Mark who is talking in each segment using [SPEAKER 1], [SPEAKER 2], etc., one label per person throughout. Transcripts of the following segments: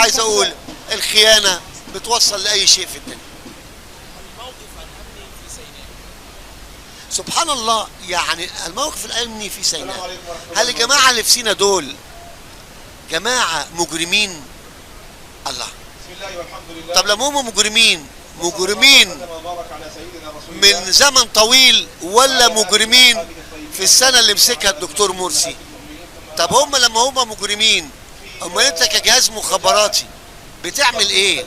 [SPEAKER 1] عايز اقول الخيانة بتوصل لأي شيء في الدنيا. سبحان الله، يعني الموقف الأمني في سيناء، هل الجماعة اللي في سيناء دول جماعة مجرمين؟ الله، طب لما هم مجرمين من زمن طويل ولا مجرمين في السنة اللي مسكها الدكتور مرسي؟ طب هم لما هم مجرمين، اما انت كجهاز مخابراتي بتعمل ايه؟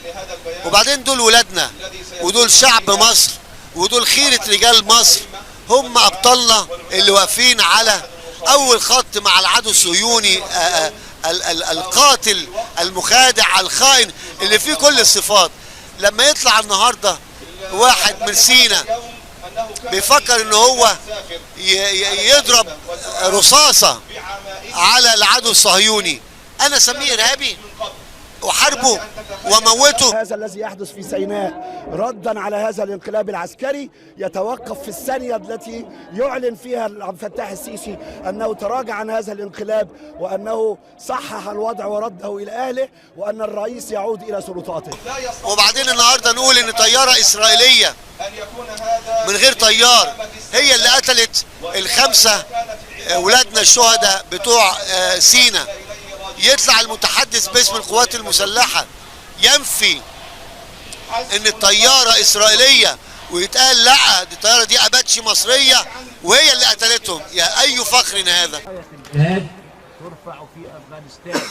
[SPEAKER 1] وبعدين دول ولادنا ودول شعب مصر ودول خيرة رجال مصر، هم ابطالنا اللي واقفين على اول خط مع العدو الصهيوني القاتل المخادع الخائن اللي فيه كل الصفات. لما يطلع النهارده واحد من سينا بيفكر ان هو يضرب رصاصة على العدو الصهيوني، انا اسميه ارهابي وحاربه وموته.
[SPEAKER 2] هذا الذي يحدث في سيناء ردا على هذا الانقلاب العسكري يتوقف في الثانية التي يعلن فيها عبد الفتاح السيسي أنه تراجع عن هذا الانقلاب وأنه صحح الوضع ورده إلى أهله وأن الرئيس يعود إلى سلطاته.
[SPEAKER 1] وبعدين النهارده نقول إن طيارة إسرائيلية من غير طيار هي اللي قتلت الخمسة ولادنا الشهداء بتوع سينا. يطلع المتحدث باسم القوات المسلحة ينفي ان الطيارة اسرائيلية ويتقال لا دي الطيارة دي اباتشي مصرية وهي اللي قتلتهم. يا اي فخر هذا.
[SPEAKER 3] الجهاد ترفع في افغانستان،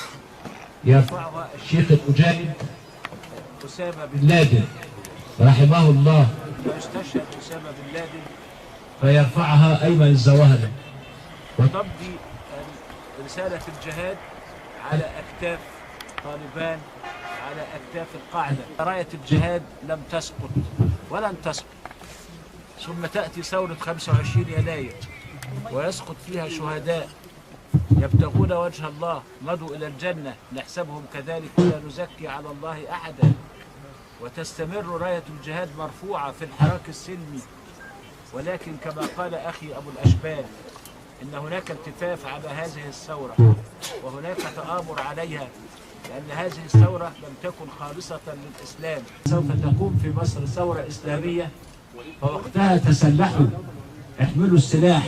[SPEAKER 3] يرفعها الشيخ المجاهد اسامة بن لادن رحمه الله، ويستشهد اسامة بن لادن فيرفعها ايمن الظواهري، وتمضي رسالة الجهاد على أكتاف طالبان، على أكتاف القاعدة. راية الجهاد لم تسقط ولن تسقط، ثم تأتي ثورة 25 يناير ويسقط فيها شهداء يبتغون وجه الله، مضوا إلى الجنة نحسبهم كذلك ولا نزكي على الله أحدا، وتستمر راية الجهاد مرفوعة في الحراك السلمي. ولكن كما قال أخي أبو الأشبال إن هناك التفاف على هذه الثورة وهناك تآمر عليها، لأن هذه الثورة لم تكن خالصة للإسلام. سوف تقوم في مصر ثورة إسلامية، فوقتها تسلحوا، احملوا السلاح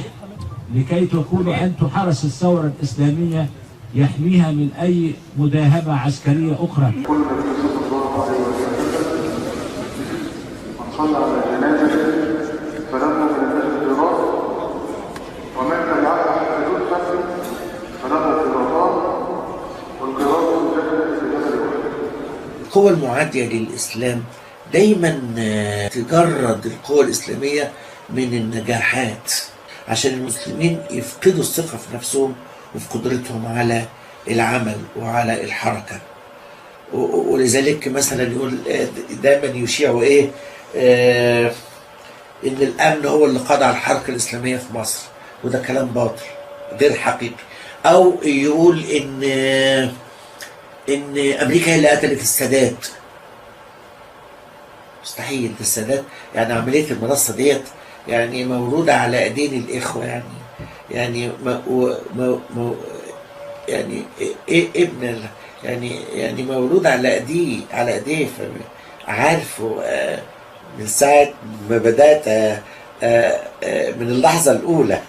[SPEAKER 3] لكي تكونوا أنتم حرس الثورة الإسلامية يحميها من أي مداهمة عسكرية أخرى.
[SPEAKER 4] صلى على الجنازة فلما بلغت القراء ومن تبعها حتى تدفن فله قراءان والقراء مجددة في جبل واحد.
[SPEAKER 5] القوى المعادية للإسلام دايما تجرد القوى الإسلامية من النجاحات عشان المسلمين يفقدوا الثقة في نفسهم وفي قدرتهم على العمل وعلى الحركة. ولذلك مثلا يقول دايما يشيعوا ايه ان الامن هو اللي قضى على الحركة الإسلامية في مصر، وده كلام باطل غير حقيقي. او يقول ان امريكا هي اللي قتلت السادات. مستحيل، ده السادات يعني عملية المنصة ديت يعني مولودة على ايدين الاخوة، يعني يعني ايه ابن يعني مولود على ايديه عارف من ساعة ما بدأت من اللحظة الأولى.